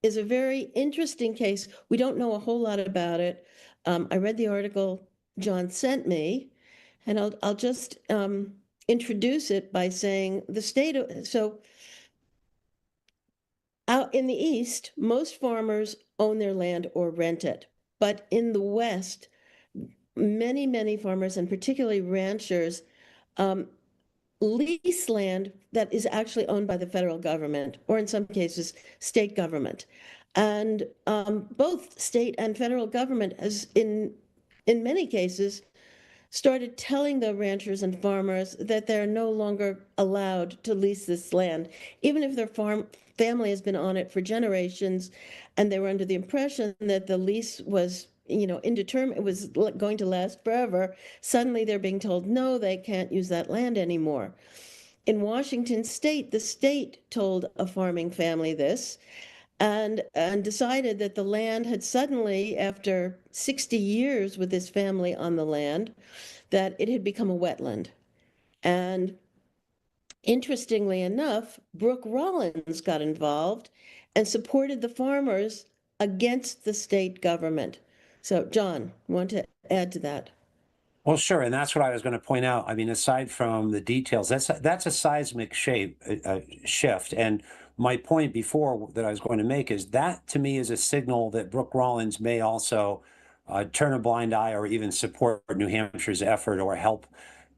is a very interesting case. We don't know a whole lot about it. I read the article John sent me, and I'll just introduce it by saying the state of, so out in the East, most farmers own their land or rent it. But in the West, many farmers, and particularly ranchers, lease land that is actually owned by the federal government, or in some cases, state government. And both state and federal government has, in many cases, started telling the ranchers and farmers that they're no longer allowed to lease this land, even if their family has been on it for generations, and they were under the impression that the lease was, indeterminate, it was going to last forever. Suddenly they're being told, no, they can't use that land anymore. In Washington state, the state told a farming family this, and decided that the land had suddenly, after 60 years with this family on the land, that it had become a wetland. And interestingly enough, Brooke Rollins got involved and supported the farmers against the state government. So, John, want to add to that? Well, sure, and that's what I was going to point out. I mean, aside from the details, that's a seismic shift. And my point before that I was going to make is that, to me, is a signal that Brooke Rollins may also turn a blind eye or even support New Hampshire's effort or help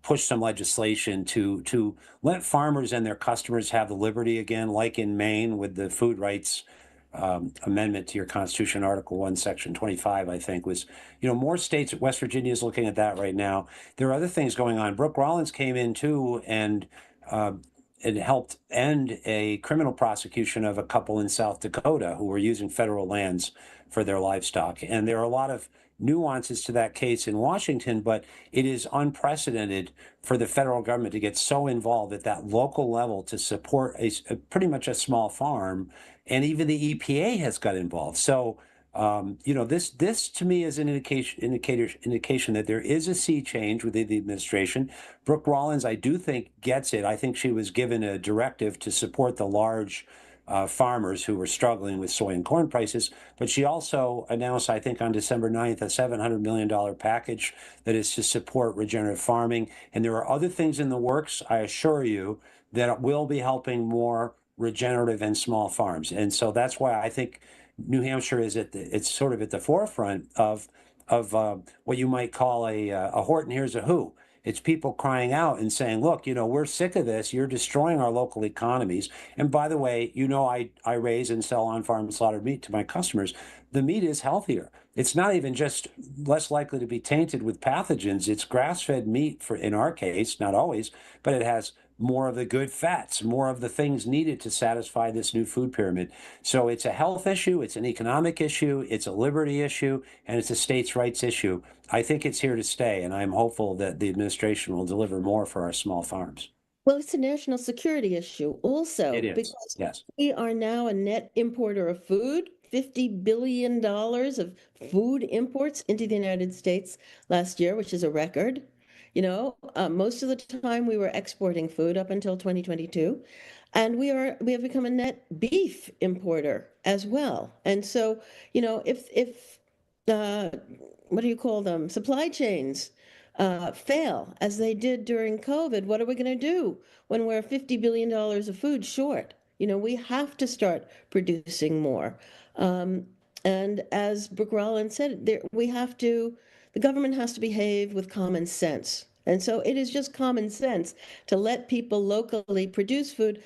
push some legislation to let farmers and their customers have the liberty again, like in Maine with the food rights amendment to your Constitution, Article 1, Section 25, I think, was, more states, West Virginia is looking at that right now. There are other things going on. Brooke Rollins came in too, and it helped end a criminal prosecution of a couple in South Dakota who were using federal lands for their livestock. And there are a lot of nuances to that case in Washington, but it is unprecedented for the federal government to get so involved at that local level to support a pretty much a small farm. And even the EPA has got involved. So, this to me is an indication that there is a sea change within the administration. Brooke Rollins, I do think, gets it. I think she was given a directive to support the large farmers who were struggling with soy and corn prices. But she also announced, I think on December 9th, a $700 million package that is to support regenerative farming. And there are other things in the works, I assure you, that will be helping more regenerative and small farms. And so that's why I think New Hampshire is it's sort of at the forefront of what you might call a Horton hears a who. It's people crying out and saying, look, we're sick of this. You're destroying our local economies. And by the way, I raise and sell on-farm slaughtered meat to my customers. The meat is healthier. It's not even just less likely to be tainted with pathogens. It's grass-fed meat in our case, not always, but it has more of the good fats, more of the things needed to satisfy this new food pyramid. So it's a health issue, it's an economic issue, it's a liberty issue, and it's a states' rights issue. I think it's here to stay, and I'm hopeful that the administration will deliver more for our small farms. Well, it's a national security issue also. It is, because yes. We are now a net importer of food. $50 billion of food imports into the United States last year, which is a record. Most of the time we were exporting food up until 2022, and we have become a net beef importer as well. And so, if what do you call them? Supply chains fail as they did during COVID, what are we going to do when we're $50 billion of food short? We have to start producing more. And as Brooke Rollins said, the government has to behave with common sense. And so it is just common sense to let people locally produce food.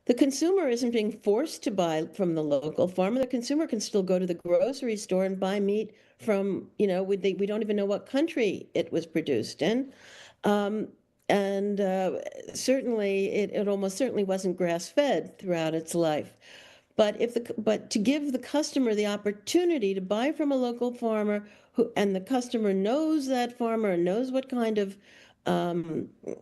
The consumer isn't being forced to buy from the local farmer. The consumer can still go to the grocery store and buy meat from, we don't even know what country it was produced in. Certainly, it almost certainly wasn't grass-fed throughout its life. But to give the customer the opportunity to buy from a local farmer and the customer knows that farmer, knows what kind of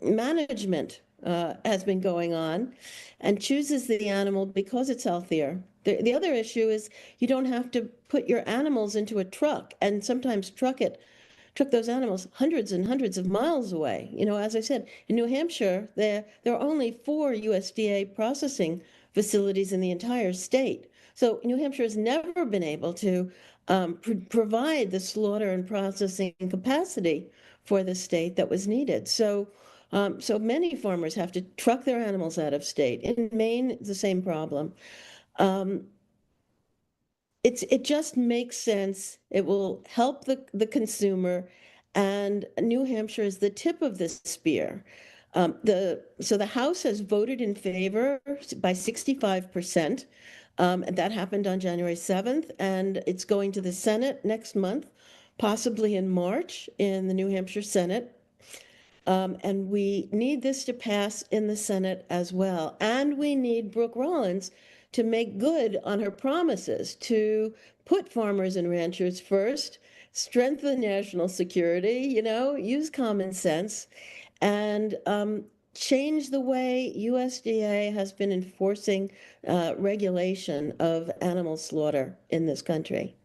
management has been going on, and chooses the animal because it's healthier. The other issue is you don't have to put your animals into a truck and sometimes truck those animals hundreds and hundreds of miles away. As I said, in New Hampshire, there are only 4 USDA processing facilities in the entire state. So New Hampshire has never been able to provide the slaughter and processing capacity for the state that was needed. So many farmers have to truck their animals out of state. In Maine, it's the same problem. It just makes sense. It will help the consumer, and New Hampshire is the tip of this spear. So the House has voted in favor by 65%. And that happened on January 7th, and it's going to the Senate next month, possibly in March in the New Hampshire Senate. And we need this to pass in the Senate as well. And we need Brooke Rollins to make good on her promises to put farmers and ranchers first, strengthen national security, use common sense, and change the way USDA has been enforcing regulation of animal slaughter in this country.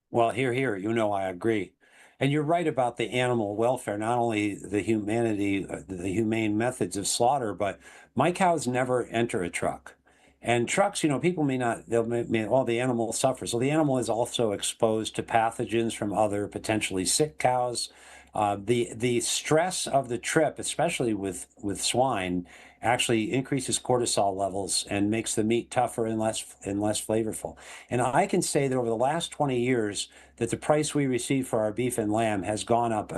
Well, here, I agree. And you're right about the animal welfare, not only the humane methods of slaughter, but my cows never enter a truck. And trucks, people may not, the animal suffers. So the animal is also exposed to pathogens from other potentially sick cows. The stress of the trip, especially with swine, actually increases cortisol levels and makes the meat tougher and less flavorful. And I can say that over the last 20 years, that the price we receive for our beef and lamb has gone up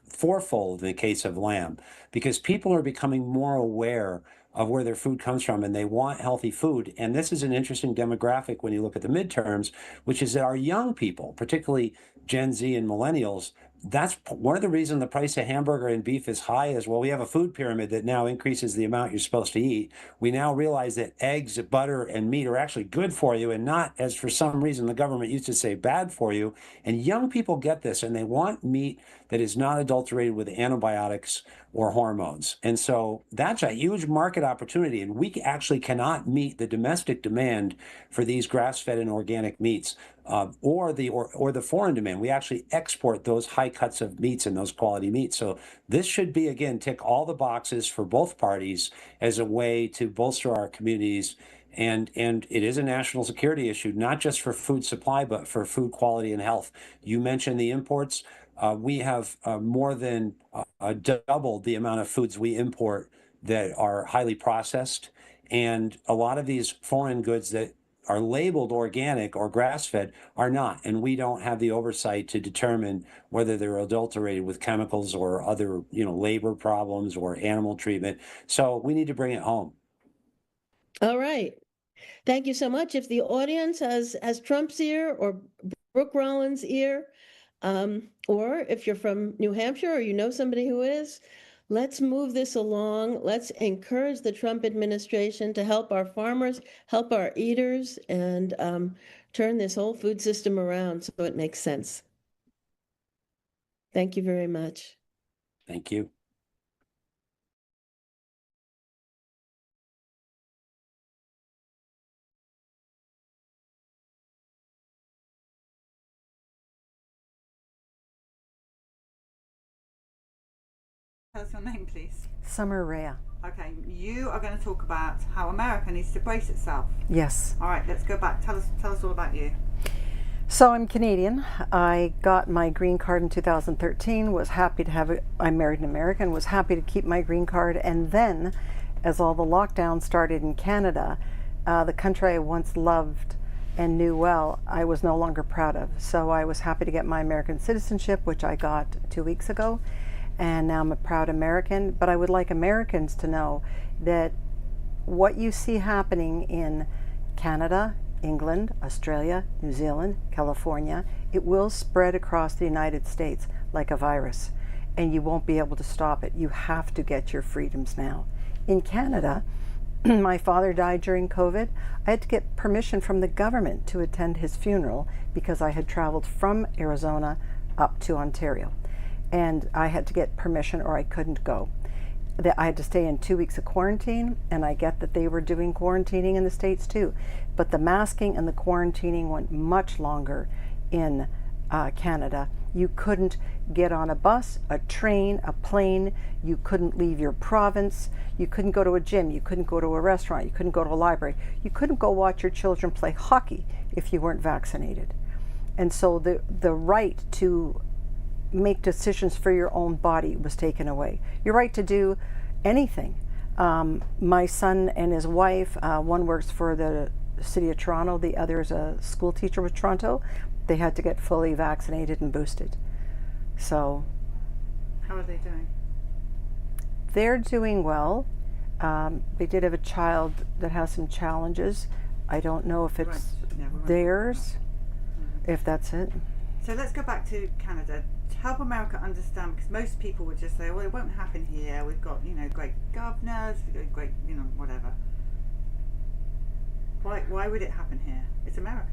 fourfold in the case of lamb, because people are becoming more aware of where their food comes from, and they want healthy food. And this is an interesting demographic when you look at the midterms, which is that our young people, particularly Gen Z and millennials, that's one of the reasons the price of hamburger and beef is high is, well, we have a food pyramid that now increases the amount you're supposed to eat. We now realize that eggs, butter, and meat are actually good for you and not, as for some reason the government used to say, bad for you. And young people get this, and they want meat that is not adulterated with antibiotics or hormones. And so that's a huge market opportunity. And we actually cannot meet the domestic demand for these grass-fed and organic meats, or the foreign demand. We actually export those high cuts of meats and those quality meats. So this should be, again, tick all the boxes for both parties as a way to bolster our communities. And it is a national security issue, not just for food supply, but for food quality and health. You mentioned the imports. We have more than doubled the amount of foods we import that are highly processed. And a lot of these foreign goods that are labeled organic or grass-fed are not. And we don't have the oversight to determine whether they're adulterated with chemicals or other, labor problems or animal treatment. So we need to bring it home. All right. Thank you so much. If the audience has Trump's ear or Brooke Rollins' ear, or if you're from New Hampshire or you know somebody who is, let's move this along. Let's encourage the Trump administration to help our farmers, help our eaters, and turn this whole food system around so it makes sense. Thank you very much. Thank you. Tell us your name, please. Summer Rhea. Okay, you are going to talk about how America needs to brace itself. Yes. All right, let's go back. Tell us all about you. So I'm Canadian. I got my green card in 2013, was happy to have it. I married an American, was happy to keep my green card. And then, as all the lockdowns started in Canada, the country I once loved and knew well, I was no longer proud of. So I was happy to get my American citizenship, which I got 2 weeks ago. And now I'm a proud American, but I would like Americans to know that what you see happening in Canada, England, Australia, New Zealand, California, it will spread across the United States like a virus, and you won't be able to stop it. You have to get your freedoms now. In Canada, my father died during COVID. I had to get permission from the government to attend his funeral because I had traveled from Arizona up to Ontario. And I had to get permission or I couldn't go. I had to stay in 2 weeks of quarantine, and I get that they were doing quarantining in the States too. But the masking and the quarantining went much longer in Canada, You couldn't get on a bus, a train, a plane. You couldn't leave your province. You couldn't go to a gym. You couldn't go to a restaurant. You couldn't go to a library. You couldn't go watch your children play hockey if you weren't vaccinated. And so the right to make decisions for your own body was taken away. Your right to do anything. My son and his wife, one works for the City of Toronto, the other is a school teacher with Toronto. They had to get fully vaccinated and boosted. So. How are they doing? They're doing well. They did have a child that has some challenges. I don't know if it's theirs, if that's it. So let's go back to Canada. To help America understand, because most people would just say, well, it won't happen here. We've got, great governors, we've got great, whatever. Why would it happen here? It's America.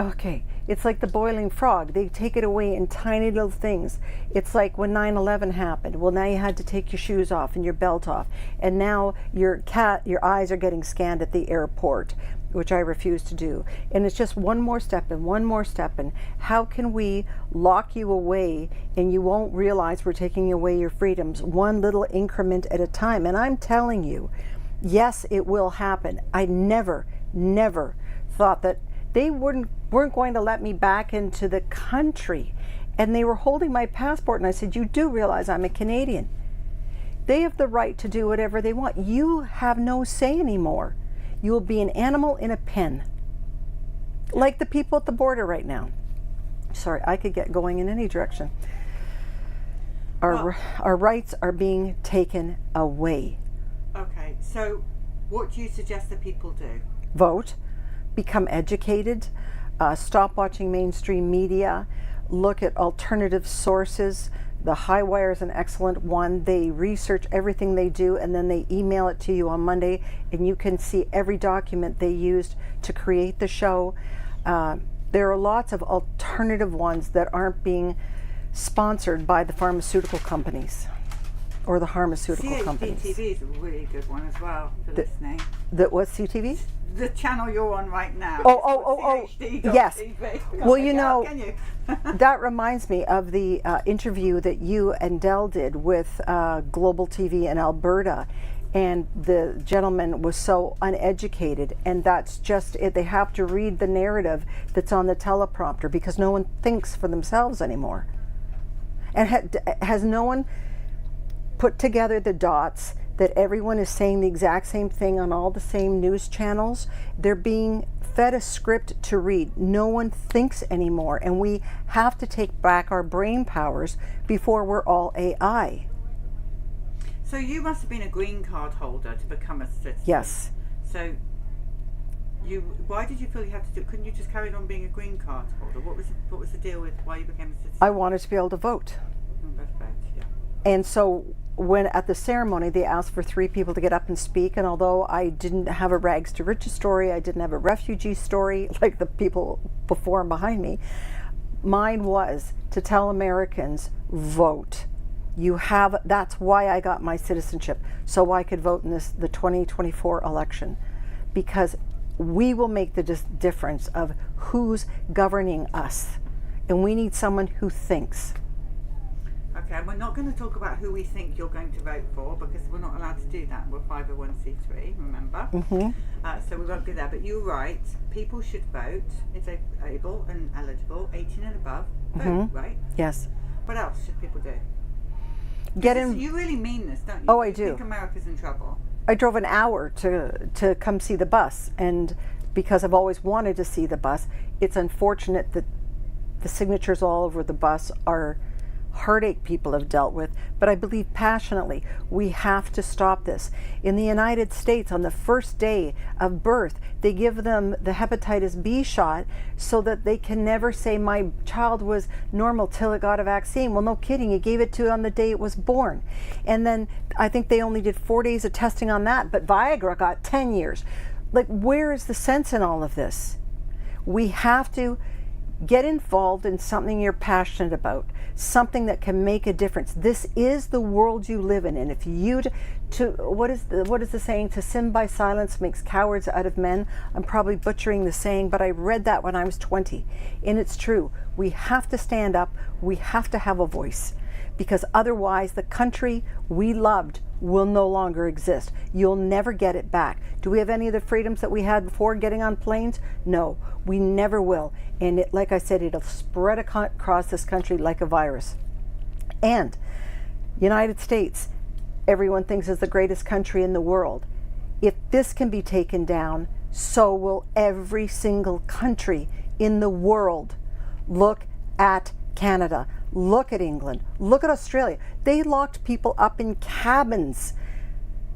Okay, it's like the boiling frog. They take it away in tiny little things. It's like when 9/11 happened. Well, now you had to take your shoes off and your belt off, and now your eyes are getting scanned at the airport, which I refuse to do. And it's just one more step and one more step. And how can we lock you away and you won't realize we're taking away your freedoms one little increment at a time? And I'm telling you, yes, it will happen. I never thought that they weren't going to let me back into the country. And they were holding my passport, and I said, you do realize I'm a Canadian. They have the right to do whatever they want. You have no say anymore. You will be an animal in a pen. Like the people at the border right now. Sorry, I could get going in any direction. Our rights are being taken away. Okay, so what do you suggest that people do? Vote. Become educated, stop watching mainstream media, look at alternative sources. The Highwire is an excellent one. They research everything they do and then they email it to you on Monday, and you can see every document they used to create the show. There are lots of alternative ones that aren't being sponsored by the pharmaceutical companies or the pharmaceutical companies. CHD TV is a really good one as well for listening. What's CTV? The channel you're on right now. Oh, yes. Well, that reminds me of the interview that you and Dell did with Global TV in Alberta, and the gentleman was so uneducated, and that's just it. They have to read the narrative that's on the teleprompter because no one thinks for themselves anymore. And has no one put together the dots that everyone is saying the exact same thing on all the same news channels? They're being fed a script to read. No one thinks anymore, and we have to take back our brain powers before we're all AI. So you must have been a green card holder to become a citizen. Yes. So why did you feel you had to do? Couldn't you just carry on being a green card holder? What was the deal with why you became a citizen? I wanted to be able to vote. Yeah. And so when at the ceremony they asked for 3 people to get up and speak, and although I didn't have a rags to riches story, I didn't have a refugee story like the people before and behind me, mine was to tell Americans, vote. That's why I got my citizenship, so I could vote in the 2024 election, because we will make the difference of who's governing us, and we need someone who thinks. Okay, and we're not going to talk about who we think you're going to vote for because we're not allowed to do that. We're 501c3, remember? So we won't do that. But you're right. People should vote if they're able and eligible, 18 and above. Vote, right? Yes. What else should people do? You really mean this, don't you? Oh, I you do. think America's in trouble? I drove an hour to come see the bus, and because I've always wanted to see the bus, it's unfortunate that the signatures all over the bus are heartache people have dealt with, but I believe passionately we have to stop this. In the United States, on the first day of birth, they give them the hepatitis B shot so that they can never say my child was normal till it got a vaccine. Well, no kidding, you gave it to it on the day it was born. And then I think they only did 4 days of testing on that, but Viagra got 10 years. Like, where is the sense in all of this? We have to Get involved in something you're passionate about, something that can make a difference. This is the world you live in, and if you what is the saying? To sin by silence makes cowards out of men. I'm probably butchering the saying, but I read that when I was 20, and it's true. We have to stand up. We have to have a voice, because otherwise the country we loved will no longer exist. You'll never get it back. Do we have any of the freedoms that we had before getting on planes? No, we never will. And it, like I said, it'll spread across this country like a virus. And United States, everyone thinks is the greatest country in the world. If this can be taken down, so will every single country in the world. Look at Canada. Look at England. Look at Australia. They locked people up in cabins.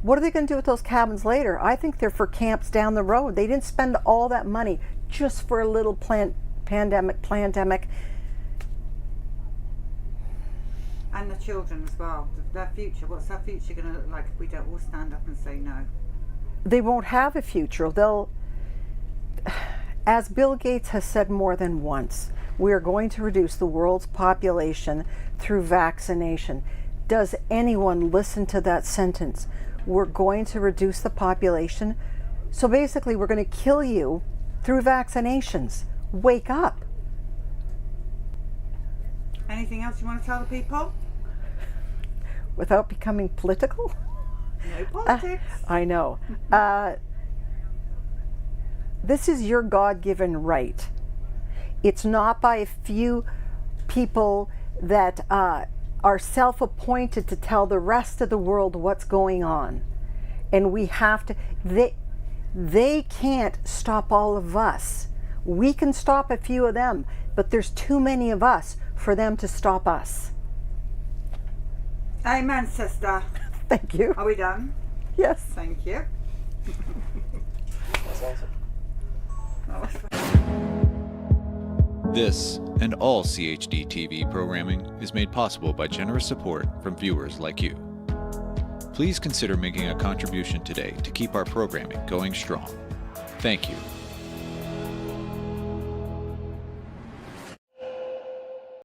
What are they going to do with those cabins later? I think they're for camps down the road. They didn't spend all that money just for a little pandemic. And the children as well. Their future. What's their future going to look like if we don't all stand up and say no? They won't have a future. As Bill Gates has said more than once, we are going to reduce the world's population through vaccination. Does anyone listen to that sentence? We're going to reduce the population. So basically, we're going to kill you through vaccinations. Wake up. Anything else you want to tell the people? Without becoming political? No politics. I know. This is your God-given right. It's not by a few people that are self-appointed to tell the rest of the world what's going on. And we have to, they can't stop all of us. We can stop a few of them, but there's too many of us for them to stop us. Amen, sister. Thank you. Are we done? Yes. Thank you. That's awesome. This and all CHD TV programming is made possible by generous support from viewers like you. Please consider making a contribution today to keep our programming going strong. Thank you.